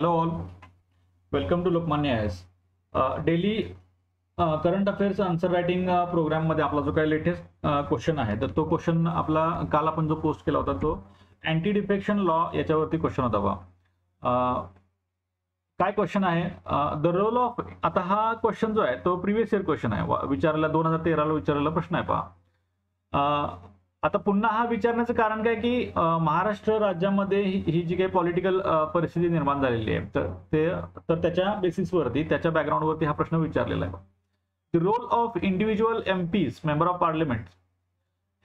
Hello all, welcome to Lokmanya I S. Daily current affairs answer writing प्रोग्राममध्ये आपला जो काही लेटेस्ट क्वेश्चन आहे, तर तो क्वेश्चन आपला काल आपण जो पोस्ट केला होता तो अँटी डिफेक्शन लॉ याच्यावरती क्वेश्चन होता बा. काय क्वेश्चन आहे, द रोल ऑफ. आता हा क्वेश्चन जो आहे तो प्रिव्हियस इयर क्वेश्चन आहे, विचारलेला 2013ला विचारलेला प्रश्न आहे पहा. आता पुन्हा हा विचारण्याचं कारण काय की महाराष्ट्र राज्यामध्ये ही जी काही पॉलिटिकल परिस्थिती निर्माण झालेली आहे, तर त्याच्या बेसिसवरती, त्याच्या बॅकग्राऊंडवरती हा प्रश्न विचारलेला आहे. The role of individual MPs, member of parliament,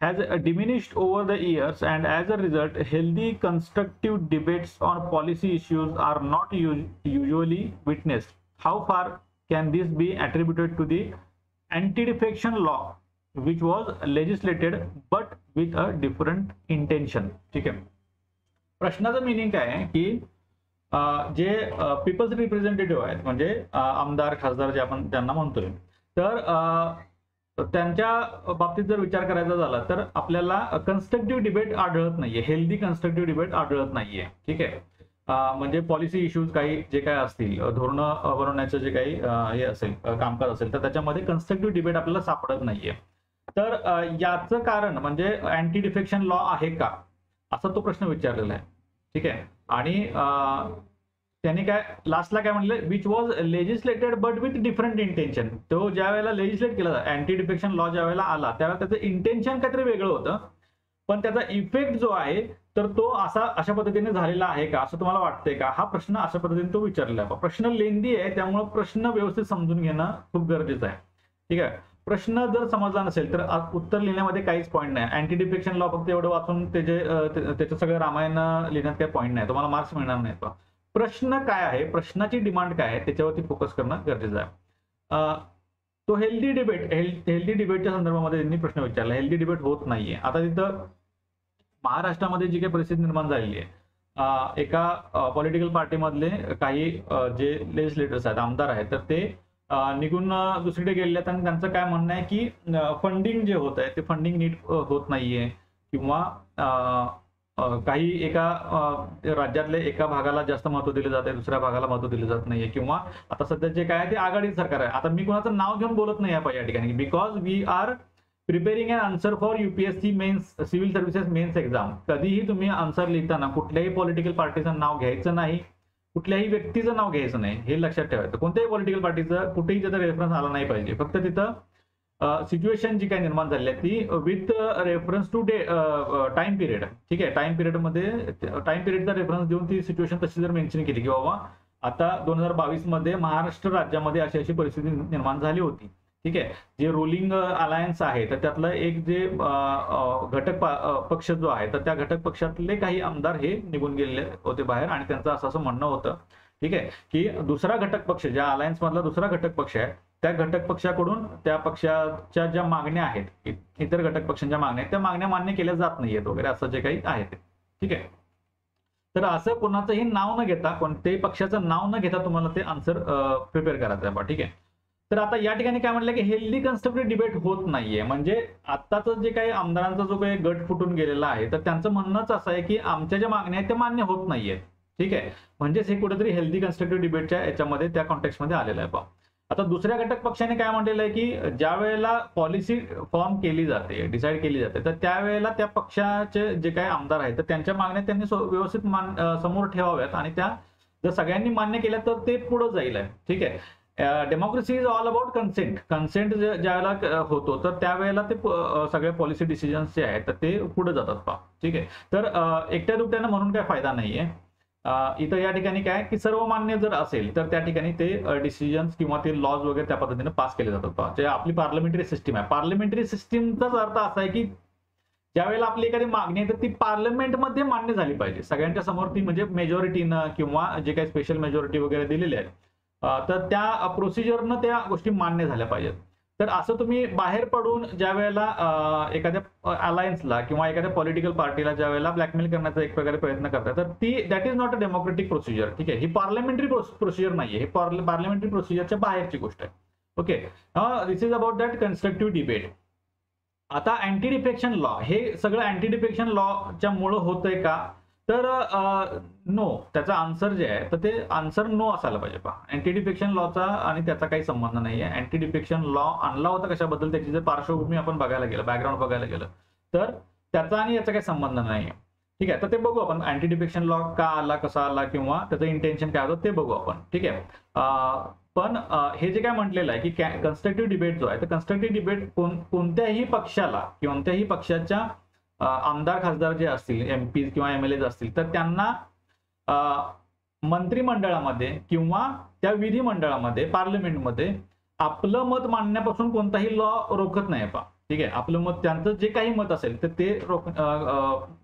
has diminished over the years, and as a result healthy constructive debates on policy issues are not usually witnessed. How far can this be attributed to the anti-defection law which was legislated but with a different intention? ठीक आहे, प्रश्नाचं meaning काय आहे की जे people's representative आहेत, म्हणजे आमदार खासदार जे आपण त्यांना म्हणतोय, तर त्यांच्या बाबतीत जर विचार करायचा झाला तर आपल्याला कन्स्ट्रक्टिव्ह डिबेट आढळत नाहीये, हेल्दी कन्स्ट्रक्टिव्ह डिबेट आढळत नाहीये. ठीक आहे, म्हणजे पॉलिसी इश्यूज काही जे काय असतील, धोरणं बनवण्याचं जे काही हे असेल, कामकाज असेल, तर त्याच्यामध्ये कन्स्ट्रक्टिव्ह डिबेट आपल्याला सापडत नाहीये. तर याचं कारण म्हणजे अँटी डिफेक्शन लॉ आहे का, असा तो प्रश्न विचारलेला आहे. ठीक आहे, आणि त्यांनी काय लास्टला काय म्हणले, which was legislated but with different intention. तो ज्या वेळेला लेजिस्लेट केला, अँटी डिफेक्शन लॉ ज्या वेळेला आला, त्यावेळेला त्याचं इंटेन्शन काहीतरी वेगळं होतं, पण त्याचा इफेक्ट जो आहे तर तो अशा पद्धतीने झालेला आहे का, असं तुम्हाला वाटतंय का, हा प्रश्न अशा पद्धतीने तो विचारलेला आहे. प्रश्न लेंदी आहे, त्यामुळे प्रश्न व्यवस्थित समजून घेणं खूप गरजेचं आहे. ठीक आहे, प्रश्न जर समजला नसेल तर उत्तर लिहिण्यामध्ये काहीच पॉईंट नाही. अँटी डिफेक्शन लॉ फक्त एवढं वाचून त्याचं सगळं रामायण लिहिण्यात काही पॉईंट नाही, तुम्हाला मार्क्स मिळणार नाही. प्रश्न काय आहे, प्रश्नाची डिमांड काय आहे, त्याच्यावरती फोकस करणं गरजेचं आहे. तो हेल्दी डिबेटच्या संदर्भामध्ये त्यांनी प्रश्न विचारला. हेल्दी डिबेट होत नाहीये. आता तिथं महाराष्ट्रामध्ये जी काही परिस्थिती निर्माण झालेली आहे, एका पॉलिटिकल पार्टीमधले काही जे लेजिस्लेटर्स आहेत, आमदार आहेत, तर ते निघून दुसरीकडे गेलेले आहेत, आणि त्यांचं काय म्हणणं आहे की फंडिंग जे होत आहे ते फंडिंग नीट होत नाहीये, किंवा काही एका राज्यातल्या एका भागाला जास्त महत्व दिले जाते, दुसऱ्या भागाला महत्व दिले जात नाहीये, किंवा आता सध्या जे काय ते आघाडी सरकार आहे. आता मी कोणाचं नाव घेऊन बोलत नाही या ठिकाणी, because we are preparing an answer for UPSC mains, civil services mains exam. कधीही तुम्ही आन्सर लिहिताना कुठल्याही पॉलिटिकल पार्टीचं नाव घ्यायचं नाही, कुठल्याही व्यक्तीचं नाव घ्यायचं नाही, हे लक्षात ठेवायचं. कोणत्याही पॉलिटिकल पार्टीचं कुठेही त्याचा रेफरन्स आला नाही पाहिजे. फक्त तिथं सिच्युएशन जी काही निर्माण झाली आहे ती with reference to time period. ठीक आहे, टाइम पिरियडचा रेफरन्स देऊन ती सिच्युएशन तशी जर मेन्शन केली की बाबा आता 2022 मध्ये महाराष्ट्र राज्यामध्ये अशी परिस्थिती निर्माण झाली होती. ठीक आहे, जे रोलिंग अलायन्स आहे तर त्यातलं एक जे घटक पक्ष जो आहे, तर त्या घटक पक्षातले काही आमदार हे निघून गेलेले होते बाहेर, आणि त्यांचं असं म्हणणं होतं, ठीक आहे, की दुसरा घटक पक्ष, ज्या अलायन्स मधला दुसरा घटक पक्ष आहे, त्या घटक पक्षाकडून त्या पक्षाच्या ज्या मागण्या आहेत, इतर घटक पक्षांच्या मागण्या आहेत, त्या मागण्या मान्य केल्या जात नाहीयेत वगैरे, असं जे काही आहे ते. ठीक आहे, तर असं कोणाचंही नाव न घेता, कोणत्याही पक्षाचं नाव न घेता तुम्हाला ते आन्सर प्रिपेअर करायचं आहे. ठीक आहे, तर आता या ठिकाणी काय म्हटलं की हेल्दी कन्स्ट्रक्टिव्ह डिबेट होत नाहीये, म्हणजे आताच जे काही आमदारांचा जो काही गट फुटून गेलेला आहे, तर त्यांचं म्हणणंच असं आहे की आमच्या ज्या मागण्या आहेत त्या मान्य होत नाहीयेत. ठीक आहे, म्हणजेच हे कुठेतरी हेल्दी कन्स्ट्रक्टिव्ह डिबेटच्या याच्यामध्ये, त्या कॉन्टेक्स्टमध्ये आलेलं आहे. आता दुसऱ्या घटक पक्षाने काय म्हटलेलं आहे की ज्या वेळेला पॉलिसी फॉर्म केली जाते, डिसाईड केली जाते, तर त्यावेळेला त्या पक्षाचे जे काही आमदार आहेत तर त्यांच्या मागण्या त्यांनी व्यवस्थित समोर ठेवाव्यात, आणि त्या जर सगळ्यांनी मान्य केल्या तर ते पुढे जाईल. ठीक आहे, democracy is all about consent. Consent ज्यावेळेला होतो तर त्यावेळेला ते सगळे पॉलिसी डिसिजन्स जे आहेत तर ते पुढे जातात. ठीक आहे, तर एकट्या दुकट्यानं म्हणून काय फायदा नाहीये. इथं या ठिकाणी काय की सर्वमान्य जर असेल तर त्या ठिकाणी ते डिसिजन्स किंवा ते लॉज वगैरे त्या पद्धतीने पास केले जातात. जे आपली पार्लमेंटरी सिस्टीम आहे, पार्लमेंटरी सिस्टीमचाच अर्थ असा आहे की ज्यावेळेला आपली एखादी मागणी आहे तर ती पार्लमेंटमध्ये मान्य झाली पाहिजे, सगळ्यांच्या समोर ती, म्हणजे मेजॉरिटीनं किंवा जे काही स्पेशल मेजॉरिटी वगैरे दिलेले आहेत, तर त्या प्रोसिजरनं त्या गोष्टी मान्य झाल्या पाहिजेत. तर असं तुम्ही बाहेर पडून ज्या वेळेला एखाद्या अलायन्सला किंवा एखाद्या पॉलिटिकल पार्टीला ज्या वेळेला ब्लॅकमेल करण्याचा एक प्रकारे प्रयत्न करतात, तर ती that is not a democratic procedure. ठीक आहे, ही पार्लमेंटरी प्रोसिजर नाहीये, ही पार्लमेंटरी प्रोसिजरच्या बाहेरची गोष्ट आहे. Okay, this is about that constructive debate. आता अँटी डिफेक्शन लॉ, हे सगळं अँटी डिफेक्शन लॉच्या मुळे होतंय का, तर नो, त्याचा आन्सर जे आहे तर ते आन्सर नो असायला पाहिजे. पहा, अँटी डिफेक्शन लॉचा आणि त्याचा काही संबंध नाहीये. अँटी डिफेक्शन लॉ आणला होता कशाबद्दल, त्याची जर पार्श्वभूमी आपण बघायला गेलं, बॅकग्राऊंड बघायला गेलं, तर त्याचा आणि याचा काही संबंध नाहीये. ठीक आहे, तर ते बघू आपण अँटी डिफेक्शन लॉ का आला, कसा आला, किंवा त्याचं इंटेन्शन काय होतं ते बघू आपण. ठीक आहे. पण हे जे काय म्हटलेलं आहे की कन्स्ट्रक्टिव्ह डिबेट जो आहे, तर कन्स्ट्रक्टिव्ह डिबेट कोणत्याही पक्षाला, कोणत्याही पक्षाच्या आमदार खासदार जे असतील, एमपी किंवा एमएलए असतील, तर त्यांना मंत्रिमंडळामध्ये किंवा त्या विधिमंडळामध्ये, पार्लमेंटमध्ये आपलं मत मांडण्यापासून कोणताही लॉ रोखत नाही. पहा, ठीक आहे, आपलं मत, त्यांचं जे काही मत असेल तर ते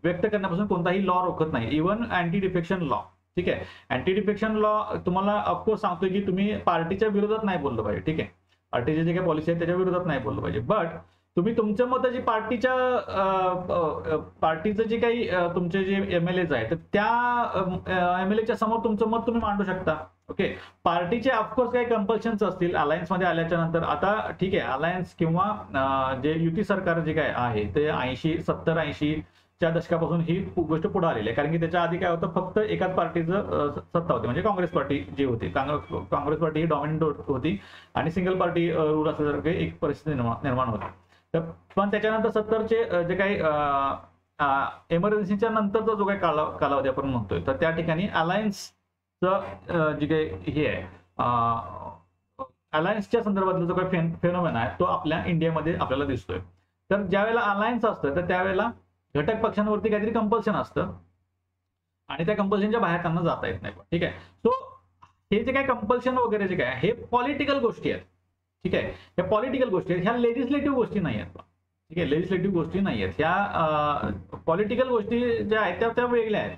व्यक्त करण्यापासून कोणताही लॉ रोखत नाही, इव्हन अँटी डिफेक्शन लॉ. ठीक आहे, अँटी डिफेक्शन लॉ तुम्हाला ऑफकोर्स सांगतोय की तुम्ही पार्टीच्या विरोधात नाही बोललं पाहिजे. ठीक आहे, पार्टीचे जे काही पॉलिसी आहे त्याच्या विरोधात नाही बोललं पाहिजे, बट तुम्ही तुमच्या मताची पार्टीचं जे काही तुमचे जे एमएलए आहेत तर त्या एमएलएच्या समोर तुमचं मत तुम्ही मांडू शकता. ओके, पार्टीचे ऑफकोर्स काही कंपल्शन्स असतील अलायन्स मध्ये आल्याच्या नंतर. आता ठीक आहे, अलायन्स किंवा जे युती सरकार जे काय आहे ते 70-80 च्या दशकापासून ही गोष्ट पुढे आलेली आहे. कारण की त्याच्या आधी काय होतं, फक्त एकाच पार्टीचं सत्ता होती, म्हणजे काँग्रेस पार्टी जी होती, काँग्रेस पार्टी ही डॉमिनंट होती आणि सिंगल पार्टी रूल असल्यासारखी एक परिस्थिती निर्माण होती. तर पण त्याच्यानंतर 70चे जे काही एमर्जन्सीच्या नंतरचा जो काही कालावधी आपण म्हणतोय, तर त्या ठिकाणी अलायन्सचं जे काही हे आहे, अलायन्सच्या संदर्भातला जो काही फेनोमेना आहे तो आपल्या इंडियामध्ये आपल्याला दिसतोय. तर ज्यावेळेला अलायन्स असतं तर त्यावेळेला घटक पक्षांवरती काहीतरी कंपल्शन असतं आणि त्या कंपल्शनच्या बाहेर त्यांना जाता येत नाही. ठीक आहे, सो हे जे काही कंपल्शन वगैरे जे काय हे पॉलिटिकल गोष्टी आहेत. ठीक आहे, या पॉलिटिकल गोष्टी आहेत, ह्या लेजिस्लेटिव्ह गोष्टी नाही आहेत. ठीक आहे, लेजिस्लेटिव्ह गोष्टी नाही आहेत, ह्या पॉलिटिकल गोष्टी ज्या आहेत त्या वेगळ्या आहेत.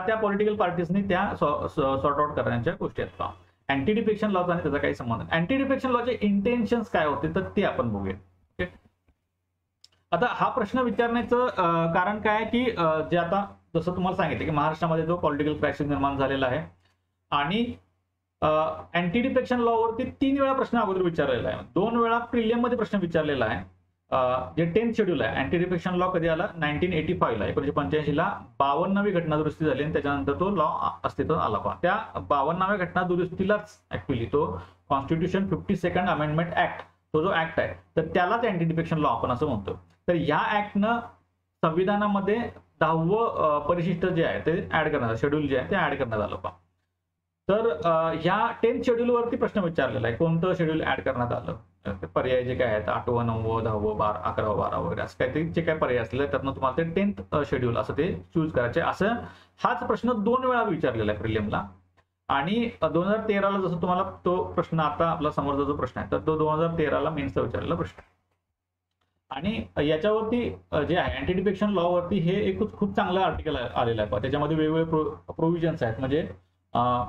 त्या पॉलिटिकल पार्टीजनी त्या सॉर्ट आउट करण्याच्या गोष्टी आहेत. अँटी डिफेक्शन लॉचा आणि त्याचा काही संबंध नाही. अँटी डिफेक्शन लॉचे इंटेन्शन्स काय होते तर ते आपण बघूया. आता हा प्रश्न विचारण्याचं कारण काय आहे की जे आता जसं तुम्हाला सांगितलं की महाराष्ट्रामध्ये जो पॉलिटिकल क्रायसिस निर्माण झालेला आहे आणि अँटी डिफेक्शन लॉवरती 3 वेळा प्रश्न अगोदर विचारलेला आहे, 2 वेळा प्रिलियम मध्ये प्रश्न विचारलेला आहे. जे 10th शेड्यूल आहे, अँटी डिफेक्शन लॉ कधी आला, 1985 ला, 1985 ला 52वी घटना दुरुस्ती झाली आणि त्याच्यानंतर तो लॉ अस्तित्वात आला. पहा, त्या 52व्या घटना दुरुस्तीलाच ऍक्च्युअली तो कॉन्स्टिट्यूशन 52nd अमेंडमेंट ऍक्ट, तो जो ऍक्ट आहे तर त्यालाच अँटी डिफेक्शन लॉ आपण असं म्हणतो. तर या ऍक्टनं संविधानामध्ये 10वं परिशिष्ट जे आहे ते ऍड करण्यात आलं, शेड्यूल जे आहे ते ऍड करण्यात आलं. पहा, तर ह्या 10th शेड्यूल वरती प्रश्न विचारलेला आहे, कोणतं शेड्यूल ऍड करण्यात आलं, पर्याय जे काय आहेत 8वं, 9वं, 10वं, 11वं, 12वं वगैरे असं काहीतरी जे काय पर्याय असले त्यातनं तुम्हाला ते 10th शेड्यूल असं ते चूज करायचे. असं हाच प्रश्न 2 वेळा विचारलेला आहे प्रिलियमला. आणि 2013ला जसं तुम्हाला तो प्रश्न आता आपला समोरचा जो प्रश्न आहे तर तो 2013ला मेन्सचा विचारलेला प्रश्न. आणि याच्यावरती जे आहे अँटी डिफेक्शन लॉ वरती हे एक खूप चांगलं आर्टिकल आलेलं आहे. त्याच्यामध्ये वेगवेगळे प्रोव्हिजन्स आहेत, म्हणजे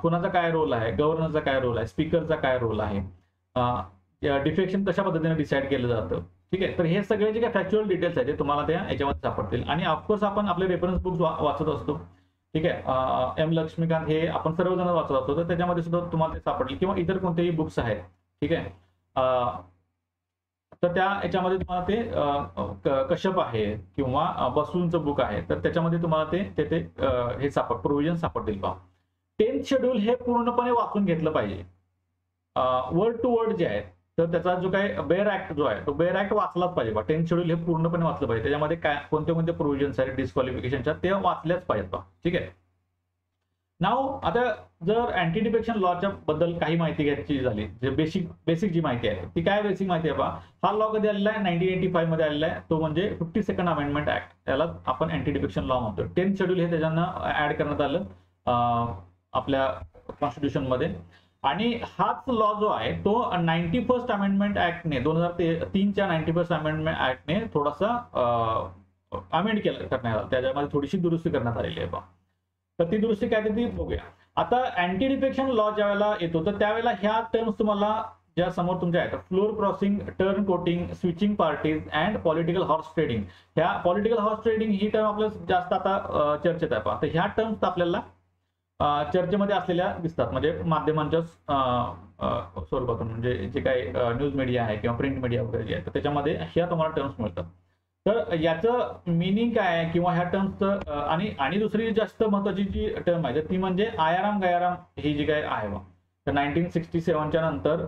कोणाचा काय रोल आहे, गव्हर्नरचा काय रोल आहे, स्पीकरचा काय रोल आहे, डिफेक्शन कशा पद्धतीने डिसाईड केलं जातं. ठीक आहे, तर हे सगळे जे काही फॅक्च्युअल डिटेल्स आहेत ते तुम्हाला त्या याच्यामध्ये सापडतील. आणि ऑफकोर्स आपण आपले रेफरन्स बुक्स वाचत असतो. ठीक आहे, एम लक्ष्मीकांत हे आपण सर्वजण वाचत असतो, तर त्याच्यामध्ये सुद्धा तुम्हाला ते सापडतील, किंवा इतर कोणतेही बुक्स आहेत. ठीक आहे, तर त्या याच्यामध्ये तुम्हाला ते कश्यप आहे किंवा बसूंचं बुक आहे, तर त्याच्यामध्ये तुम्हाला ते हे प्रोव्हिजन सापडतील. पहा, 10th शेड्यूल हे पूर्णपणे वाचून घेतलं पाहिजे, वर्ड टू वर्ड जे आहे. तर त्याचा जो काही बेअर ऍक्ट जो आहे तो बेअर ऍक्ट वाचलाच पाहिजे. 10th शेड्यूल हे पूर्णपणे वाचलं पाहिजे, त्याच्यामध्ये काय कोणते प्रोव्हिजन्स आहेत डिस्क्वालिफिकेशनच्या ते वाचल्याच पाहिजेत. पहा, ठीक आहे. नाव आता जर अँटी डिफेक्शन लॉच्या बद्दल काही माहिती घ्यायची झाली, जे बेसिक जी माहिती आहे ती काय बेसिक माहिती आहे. पहा, हा लॉ कधी आलेला आहे, 1985 मध्ये आलेला आहे, तो म्हणजे 52nd अमेंडमेंट ऍक्ट, त्याला आपण अँटी डिफेक्शन लॉ म्हणतो. 10th शेड्यूल हे त्याच्यानं ऍड करण्यात आलं आपल्या कॉन्स्टिट्यूशन मध्ये. आणि हाच लॉ जो आहे तो 91st अमेंडमेंट ऍक्टने 2003च्या 91st अमेंडमेंट ऍक्टने थोडासा अमेंड करण्यात आला, त्याच्यामध्ये थोडीशी दुरुस्ती करण्यात आलेली आहे. पहा, तर ती दुरुस्ती काय ती बघूया. आता अँटी डिफेक्शन लॉ ज्या वेळेला येतो तर त्यावेळेला ह्या टर्म्स तुम्हाला ज्या समोर तुमच्या आहेत, floor crossing, turn coating, switching parties and political horse trading. ह्या पॉलिटिकल हॉर्स ट्रेडिंग ही टर्म आपल्याला जास्त आता चर्चेत आहे. पहा, तर ह्या टर्म्स आपल्याला चर्चेमध्ये असलेल्या दिसतात, म्हणजे माध्यमांच्या स्वरूपातून, म्हणजे जे काही न्यूज मीडिया आहे किंवा प्रिंट मीडिया वगैरे जे आहे तर त्याच्यामध्ये ह्या तुम्हाला टर्म्स मिळतात. तर याचं मिनिंग काय आहे किंवा ह्या टर्म्सचं आणि दुसरी जास्त महत्वाची जी टर्म आहे ती म्हणजे आयाराम गयाराम ही जी काय आहे बा, तर 1967च्या नंतर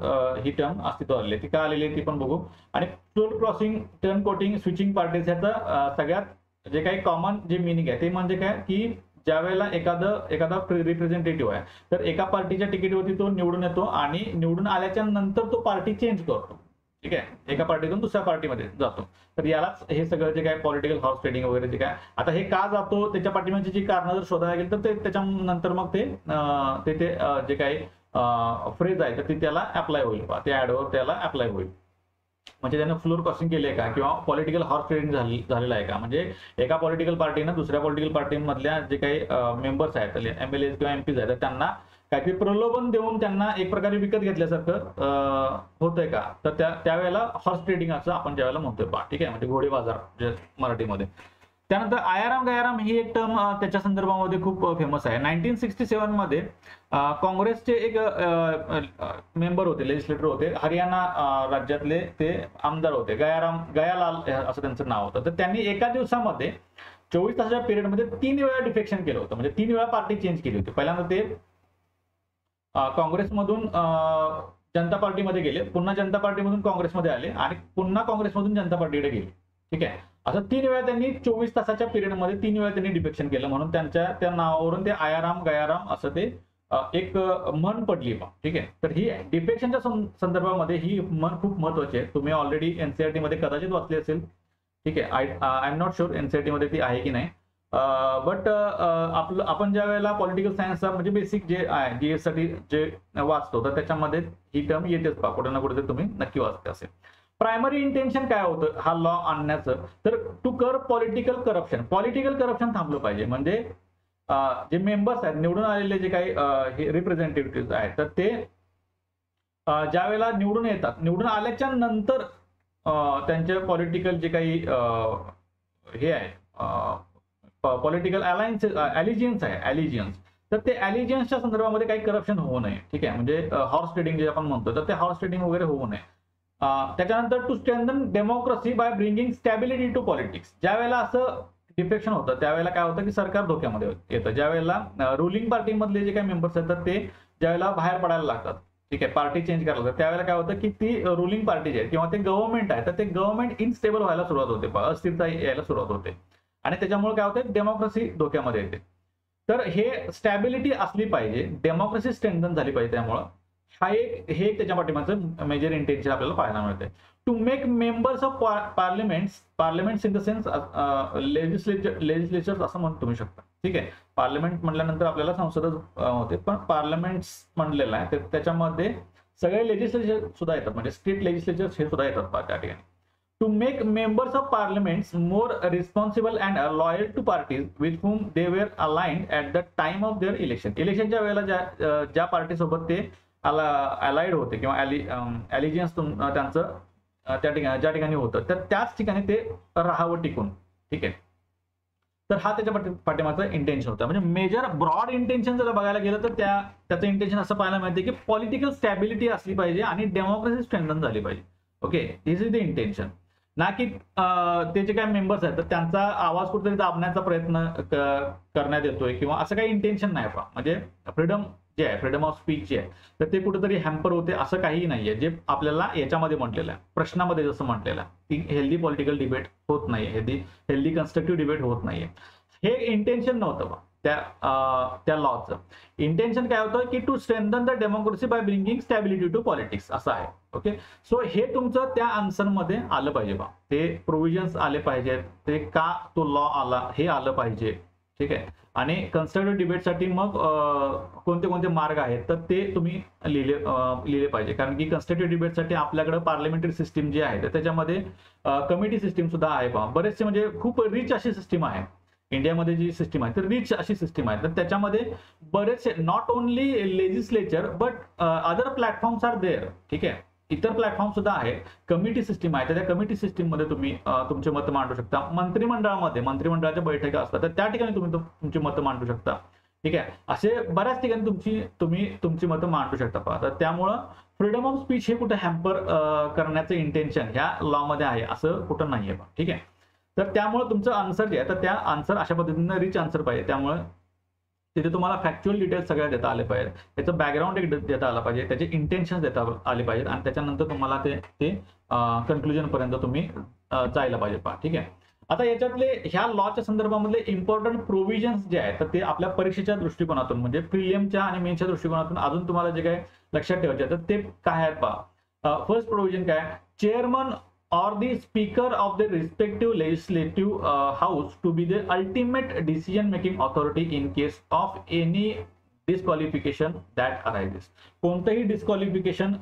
ही टर्म अस्तित्वात आली. ती का आलेली आहे ती पण बघू. आणि floor crossing, turn coating, switching parties ह्याचं सगळ्यात जे काही कॉमन जे मिनिंग आहे ते म्हणजे काय की ज्या वेळेला एखादा रिप्रेझेंटेटिव्ह आहे तर एका पार्टीच्या तिकीटवरती तो निवडून येतो आणि निवडून आल्याच्या नंतर तो पार्टी चेंज करतो. ठीक आहे, एका पार्टीतून दुसऱ्या पार्टीमध्ये जातो. तर यालाच हे सगळं जे काय पॉलिटिकल हॉर्स ट्रेडिंग वगैरे जे काय, आता हे का जातो त्याच्या पाठीमागची जी कारणं जर शोधायला गेली तर ते त्याच्यानंतर मग ते जे काही फ्रेज आहे तर ती त्याला अप्लाय होईल, ते ऍडवर त्याला अप्लाय होईल. म्हणजे त्यानं फ्लोर क्रॉसिंग केली आहे का किंवा पॉलिटिकल हॉर्स ट्रेडिंग झालेलं आहे का, म्हणजे एका पॉलिटिकल पार्टीनं दुसऱ्या पॉलिटिकल पार्टीमधल्या जे काही मेंबर्स आहेत एमएलए किंवा एमपीज आहेत त्यांना काहीतरी प्रलोभन देऊन त्यांना एक प्रकारे विकत घेतल्यासारखं होतंय का, तर त्यावेळेला हॉर्स ट्रेडिंग असं आपण ज्यावेळेला म्हणतोय पहा. ठीक आहे, म्हणजे घोडे बाजार जे मराठीमध्ये. त्यानंतर आयाराम गयाराम ही एक टर्म त्याच्या संदर्भामध्ये खूप फेमस आहे. 1967 मध्ये काँग्रेसचे एक मेंबर होते, लेजिस्लेटर होते, हरियाणा राज्यातले ते आमदार होते, गयालाल असं त्यांचं नाव होतं. तर त्यांनी एका दिवसामध्ये 24 तासाच्या पिरियडमध्ये 3 वेळा डिफेक्शन केलं होतं, म्हणजे 3 वेळा पार्टी चेंज केली होती. पहिल्यांदा ते काँग्रेसमधून जनता पार्टीमध्ये गेले, पुन्हा जनता पार्टीमधून काँग्रेसमध्ये आले आणि पुन्हा काँग्रेसमधून जनता पार्टीकडे गेले. ठीक आहे, असं 3 वेळा त्यांनी 24 तासाच्या पिरियडमध्ये 3 वेळा त्यांनी डिफेक्शन केलं, म्हणून त्या नावावरून ते आयाराम गयाराम असं ते एक म्हण पडली बा. ठीक आहे, तर ही डिफेक्शनच्या संदर्भामध्ये ही म्हण खूप महत्वाची आहे. तुम्ही ऑलरेडी एनसीईआरटी मध्ये कदाचित वाचली असेल. ठीक आहे, I am not sure NCERT मध्ये ती आहे की नाही, बट आपण ज्या वेळेला पॉलिटिकल सायन्सचा म्हणजे बेसिक जे आहे जीएस साठी जे वाचतो तर त्याच्यामध्ये ही टर्म येतेच पहा, कुठे ना कुठे तुम्ही नक्की वाचते असेल. प्रायमरी इंटेन्शन काय होतं हा लॉ आणण्याचं, तर टू कर पॉलिटिकल करप्शन थांबलं पाहिजे. म्हणजे जे मेंबर्स आहेत निवडून आलेले जे काही रिप्रेझेंटेटिव्ह आहेत तर ते ज्या वेळेला निवडून येतात, निवडून आल्याच्या नंतर त्यांचे पॉलिटिकल जे काही हे आहे पॉलिटिकल अलिजियन्स तर ते अलिजियन्सच्या संदर्भामध्ये काही करप्शन होऊ नये. ठीक आहे, म्हणजे हॉर्स ट्रेडिंग जे आपण म्हणतो तर ते हॉर्स ट्रेडिंग वगैरे होऊ नये. त्याच्यानंतर to strengthen democracy by bringing stability to politics. ज्या वेळेला असं डिफेक्शन होतं त्यावेळेला काय होतं की सरकार धोक्यामध्ये येतं. ज्या वेळेला रुलिंग पार्टीमधले जे काही मेंबर्स आहेत तर ते ज्यावेळेला बाहेर पडायला लागतात, ठीक आहे, पार्टी चेंज करायला लागतात, त्यावेळेला काय होतं की ती रुलिंग पार्टी जी आहे किंवा ते गव्हर्नमेंट आहे तर ते गव्हर्नमेंट इनस्टेबल व्हायला सुरुवात होते, अस्थिरता यायला सुरुवात होते आणि त्याच्यामुळे काय होतं डेमोक्रेसी धोक्यामध्ये येते. तर हे स्टॅबिलिटी असली पाहिजे, डेमोक्रेसी स्ट्रेंथन झाली पाहिजे. त्यामुळं हे त्याच्या पाठीमागचं मेजर इंटेन्शन आपल्याला पाहायला मिळते. To make members of parliaments in the sense legislature असं म्हणून तुम्ही शकता. ठीक आहे, पार्लिमेंट म्हटल्यानंतर आपल्याला संसदच होते, पण पार्लिमेंट्स म्हणलेलं आहे त्याच्यामध्ये सगळे लेजिस्लेचर सुद्धा येतात, म्हणजे स्टेट लेजिस्लेचर हे सुद्धा येतात त्या ठिकाणी. To make members of parliaments more responsible and loyal to parties with whom they were aligned at the time of their election. इलेक्शनच्या वेळेला ज्या पार्टीसोबत ते अलाइड होते किंवा अलिजियन्स त्यांचं त्या ठिकाणी ज्या ठिकाणी होतं तर त्याच ठिकाणी ते राहावं टिकून. ठीक आहे, तर हा त्याच्या पाठीमागचं इंटेन्शन होतं. म्हणजे मेजर ब्रॉड इंटेन्शन जर बघायला गेलं तर त्याचं इंटेन्शन असं पाहायला मिळते की पॉलिटिकल स्टॅबिलिटी असली पाहिजे आणि डेमोक्रेसी स्ट्रेंथन झाली पाहिजे. Okay, this is the intention. ना की ते जे काही मेंबर्स आहेत तर त्यांचा आवाज कुठेतरी दाबण्याचा प्रयत्न करण्यात येतोय किंवा असं काही इंटेन्शन नाही पहा. म्हणजे फ्रीडम जे आहे, फ्रीडम ऑफ स्पीच जे आहे तर ते कुठेतरी हॅम्पर होते असं काहीही नाहीये. जे आपल्याला याच्यामध्ये म्हटलेलं आहे, प्रश्नामध्ये जसं म्हटलेलं आहे, ती हेल्दी पॉलिटिकल डिबेट होत नाहीये, हेल्दी कन्स्ट्रक्टिव्ह डिबेट होत नाहीये. हे इंटेन्शन नव्हतं बा त्या लॉचं. इंटेन्शन काय होतं की to strengthen the democracy by bringing stability to politics असं आहे. ओके, सो हे तुमचं त्या आन्सरमध्ये आलं पाहिजे बा, ते प्रोव्हिजन्स आले पाहिजेत, ते का तो लॉ आला हे आलं पाहिजे. ठीक आहे, आणि कन्स्ट्रक्टिव्ह डिबेटसाठी मग कोणते कोणते मार्ग आहेत तर ते तुम्ही लिहिले पाहिजे. कारण की कन्स्ट्रक्टिव्ह डिबेटसाठी आपल्याकडे पार्लमेंटरी सिस्टीम जी आहे तर त्याच्यामध्ये कमिटी सिस्टीम सुद्धा आहे पहा. बरेचसे म्हणजे खूप रिच अशी सिस्टीम आहे इंडियामध्ये जी सिस्टीम आहे तर रिच अशी सिस्टीम आहे. तर त्याच्यामध्ये बरेचसे not only legislature but other platforms are there. ठीक आहे, इतर प्लॅटफॉर्म सुद्धा आहे, कमिटी सिस्टीम आहे, तर त्या कमिटी सिस्टीम मध्ये तुम्ही तुमचे मत मांडू शकता. मंत्रिमंडळाच्या बैठका असतात तर त्या ठिकाणी तुम्ही तुमची मतं मांडू शकता. ठीक आहे, असे बऱ्याच ठिकाणी तुम्ही तुमची मतं मांडू शकता पहा. तर त्यामुळं फ्रीडम ऑफ स्पीच हे कुठे हॅम्पर करण्याचं इंटेन्शन ह्या लॉ मध्ये आहे असं कुठं नाहीये. ठीक आहे, तर त्यामुळे तुमचं आन्सर जे आहे तर त्या आन्सर अशा पद्धतीने रिच आन्सर पाहिजे. त्यामुळे तिथे तुम्हाला फॅक्च्युअल डिटेल्स सगळ्या देता आले पाहिजे, त्याचं बॅकग्राऊंड एक देता आलं पाहिजे, त्याचे इंटेन्शन देता आले पाहिजेत आणि त्याच्यानंतर तुम्हाला ते कन्क्लुजन पर्यंत तुम्ही जायला पाहिजे पहा. ठीक आहे. आता याच्यातले ह्या लॉच्या संदर्भामधले इम्पॉर्टंट प्रोव्हिजन्स जे आहेत तर ते आपल्या परीक्षेच्या दृष्टिकोनातून म्हणजे प्रिलियमच्या आणि मेन्सच्या दृष्टिकोनातून अजून तुम्हाला जे काय लक्षात ठेवायचे तर ते काय आहेत पहा. फर्स्ट प्रोव्हिजन काय, chairman or the speaker of the respective legislative house to be the ultimate decision making authority in case of any disqualification that arises. कोणतंही डिस्क्वालिफिकेशन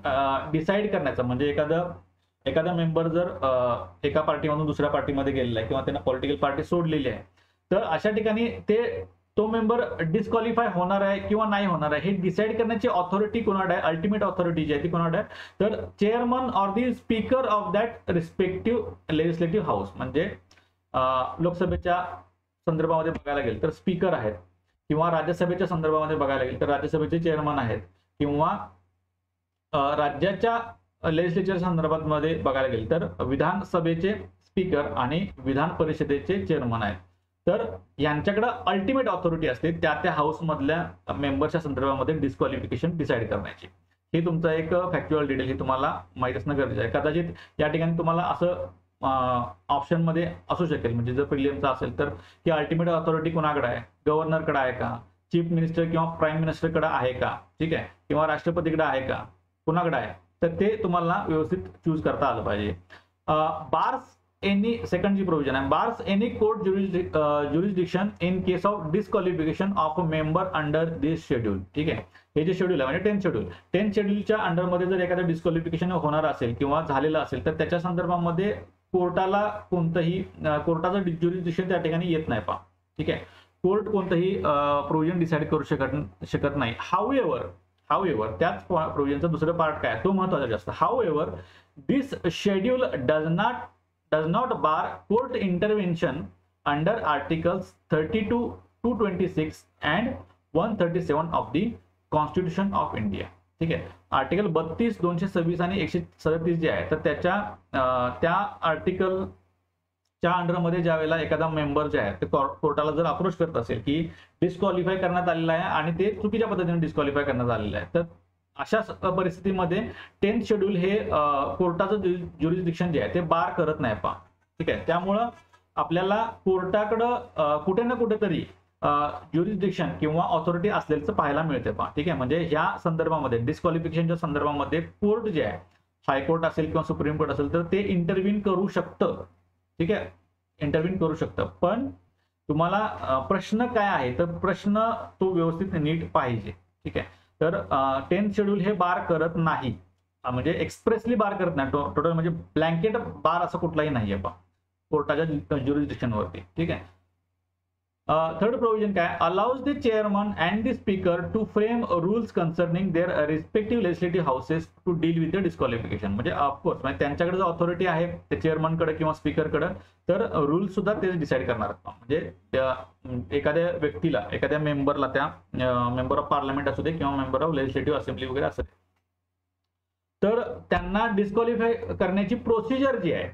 डिसाइड करण्याचं म्हणजे एखादा मेंबर जर एका पार्टीमधून दुसऱ्या पार्टीमध्ये गेलेला आहे किंवा त्यांना पॉलिटिकल पार्टी सोडलेली आहे तर अशा ठिकाणी तो मेंबर डिस्क्वालिफाय होणार आहे किंवा नाही होणार आहे हे डिसाइड करण्याची ऑथॉरिटी कोणाकडे आहे, अल्टिमेट ऑथॉरिटी जी आहे ती कोणाकडे आहे तर chairman or the speaker of that respective legislative house. म्हणजे लोकसभेच्या संदर्भामध्ये बघायला गेलं तर स्पीकर आहेत किंवा राज्यसभेच्या संदर्भामध्ये बघायला गेलं तर राज्यसभेचे चेअरमन आहेत किंवा राज्याच्या लेजिस्लेचर संदर्भामध्ये बघायला गेलं तर विधानसभेचे स्पीकर आणि विधान परिषदेचे चेअरमन आहेत. तर यांच्याकडे अल्टिमेट ऑथॉरिटी असते त्या हाऊस मधल्या मेंबरच्या संदर्भामध्ये डिस्क्वालिफिकेशन डिसाइड करण्याची. हे तुमचं एक फॅक्च्युअल डिटेल हे तुम्हाला माहित असणं गरजेचं आहे. कदाचित या ठिकाणी तुम्हाला असं ऑप्शन मध्ये असू शकेल म्हणजे जर प्रिलियमचा असेल तर की अल्टिमेट ऑथॉरिटी कोणाकडे आहे, गव्हर्नरकडे आहे का, चीफ मिनिस्टर किंवा प्राईम मिनिस्टरकडे आहे का, ठीक आहे, किंवा राष्ट्रपतीकडे आहे का, कोणाकडे आहे तर ते तुम्हाला व्यवस्थित चूज करता आलं पाहिजे. बार्स एनी सेकंड जी प्रोव्हिजन आहे, bars any court jurisdiction in case of disqualification of a member under this schedule. ठीक आहे, हे जे शेड्यूल आहे म्हणजे 10th शेड्यूलच्या अंडरमध्ये जर एखादं डिस्क्वालिफिकेशन होणार असेल किंवा झालेलं असेल तर त्याच्या संदर्भामध्ये कोर्टाला कोणतंही कोर्टाचं ज्युरिस्डिक्शन त्या ठिकाणी येत नाही पहा. ठीक आहे, कोर्ट कोणतंही प्रोव्हिजन डिसाइड करू शकत नाही. हाऊएव्हर त्याच प्रोव्हिजनचा दुसरं पार्ट काय तो महत्वाचा जास्त. हाऊएव्हर दिस schedule does not bar court intervention under articles 32, 226 and 137 of the Constitution of India. ठीक आहे, आर्टिकल 32, 226 आणि 137 जे आहे तर त्या आर्टिकलच्या अंडरमध्ये ज्या वेळेला एखादा मेंबर जे आहे ते कोर्टाला जर अप्रोच करत असेल की डिस्क्वालिफाय करण्यात आलेला आहे आणि ते चुकीच्या पद्धतीने डिस्क्वालिफाय करण्यात आलेलं आहे तर अशा परिस्थितीमध्ये 10th शेड्यूल हे कोर्टाचं ज्युरिस्डिक्शन जे आहे ते बार करत नाही पहा. ठीक आहे, त्यामुळं आपल्याला कोर्टाकडं कुठे ना कुठेतरी ज्युरिस्डिक्शन किंवा ऑथॉरिटी असलेलं पाहायला मिळते पहा. ठीक आहे, म्हणजे ह्या संदर्भामध्ये डिस्क्वालिफिकेशनच्या संदर्भामध्ये कोर्ट जे आहे हायकोर्ट असेल किंवा सुप्रीम कोर्ट असेल तर ते इंटरव्हीन करू शकतं. ठीक आहे, इंटरव्हीन करू शकतं. पण तुम्हाला प्रश्न काय आहे तर प्रश्न तो व्यवस्थित नीट पाहिजे. ठीक आहे, तर 10th शेड्यूल हे बार करत नाही म्हणजे एक्सप्रेसली बार करत नाही, टोटल म्हणजे ब्लँकेट बार असं कुठलाही नाहीये पहा कोर्टाच्या ज्युरिस्डिक्शन वरती. ठीक आहे. थर्ड प्रोव्हिजन काय, allows the chairman and the speaker to frame rules concerning their respective legislative houses to deal with the disqualification. म्हणजे ऑफकोर्स म्हणजे त्यांच्याकडे जर ऑथॉरिटी आहे त्या चेअरमनकडे किंवा स्पीकरकडे तर रूल सुद्धा ते डिसाइड करणार. म्हणजे एखाद्या व्यक्तीला एखाद्या मेंबरला त्या मेंबर ऑफ पार्लमेंट असू दे किंवा मेंबर ऑफ लेजिस्लेटिव्ह असेंब्ली वगैरे असू दे तर त्यांना डिस्क्वालिफाय करण्याची प्रोसिजर जी आहे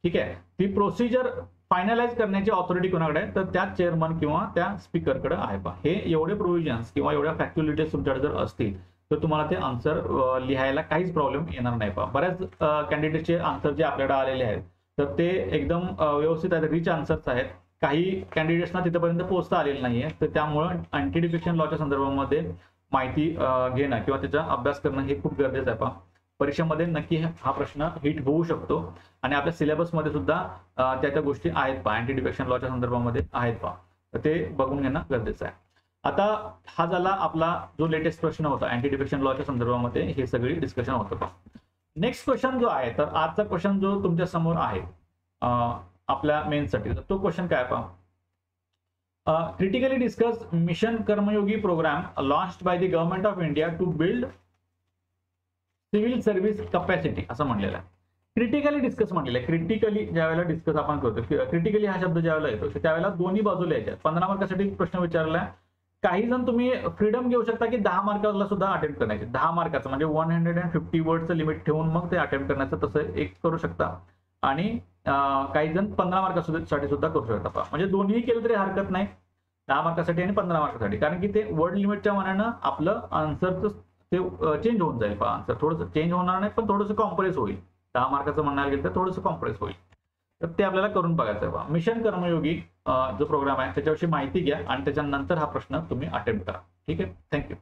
ठीक आहे ती प्रोसिजर फायनलाइज करण्याची ऑथॉरिटी कोणाकडे आहे तर त्या चेअरमन किंवा त्या स्पीकरकडे आहे पहा. हे एवढे प्रोव्हिजन्स किंवा एवढ्या फॅक्च्युअल डिटेल्स तुमच्याकडे जर असतील तर तुम्हाला ते आन्सर लिहायला काहीच प्रॉब्लेम येणार नाही पहा. बऱ्याच कॅन्डिडेटचे आन्सर जे आपल्याकडे आलेले आहेत तर ते एकदम व्यवस्थित आहेत, रिच आन्सर्स आहेत. काही कॅन्डिडेट्सना तिथपर्यंत पोहोचता आलेलं नाहीये तर त्यामुळे अँटी डिफेक्शन लॉच्या संदर्भामध्ये माहिती घेणं किंवा त्याचा अभ्यास करणं हे खूप गरजेचं आहे पहा. परीक्षेमध्ये नक्की हा प्रश्न हिट होऊ शकतो आणि आपल्या सिलेबसमध्ये सुद्धा त्या गोष्टी आहेत पहा, अँटी डिफेक्शन लॉच्या संदर्भामध्ये आहेत पहा, तर ते बघून घेणं गरजेचं आहे. आता हा झाला आपला जो लेटेस्ट प्रश्न होता अँटी डिफेक्शन लॉच्या संदर्भामध्ये हे सगळी डिस्कशन होतं पहा. नेक्स्ट क्वेश्चन जो आहे तर आजचा क्वेश्चन जो तुमच्या समोर आहे आपल्या मेन्ससाठी तर तो क्वेश्चन काय पहा. Critically discuss mission Karmayogi programme launched by the government of India to build civil service capacity असं म्हणलेलं आहे. क्रिटिकली डिस्कस म्हणलेलं आहे. क्रिटिकली ज्यावेळेला डिस्कस आपण करतो क्रिटिकली हा शब्द ज्यावेळेला येतो त्यावेळेला दोन्ही बाजूला यायच्या. 15 मार्कासाठी प्रश्न विचारला आहे. काही जण तुम्ही फ्रीडम घेऊ शकता की 10 मार्काला सुद्धा अटेम्प्ट करण्याचे. 10 मार्काचं म्हणजे 150 वर्डचं लिमिट ठेवून मग ते अटेम्प्ट करण्याचं तसं एक करू शकता. आणि काही जण 15 मार्कासाठी सुद्धा करू शकतात पहा. म्हणजे दोन्ही केलं तरी हरकत नाही, 10 मार्कासाठी आणि 15 मार्कासाठी, कारण की ते वर्ड लिमिटच्या मानानं आपलं आन्सरचं ते चेंज होऊन जाईल पहा. आन्सर थोडंसं चेंज होणार नाही, पण थोडंसं कॉम्प्रेस होईल. 10 मार्काचं म्हणायला गेलं तर थोडंसं कॉम्प्रेस होईल. तर ते आपल्याला करून बघायचं आहे पहा. मिशन कर्मयोगी जो प्रोग्राम आहे त्याच्याविषयी माहिती घ्या आणि त्याच्यानंतर हा प्रश्न तुम्ही अटेम्प्ट करा. ठीक आहे, थँक्यू.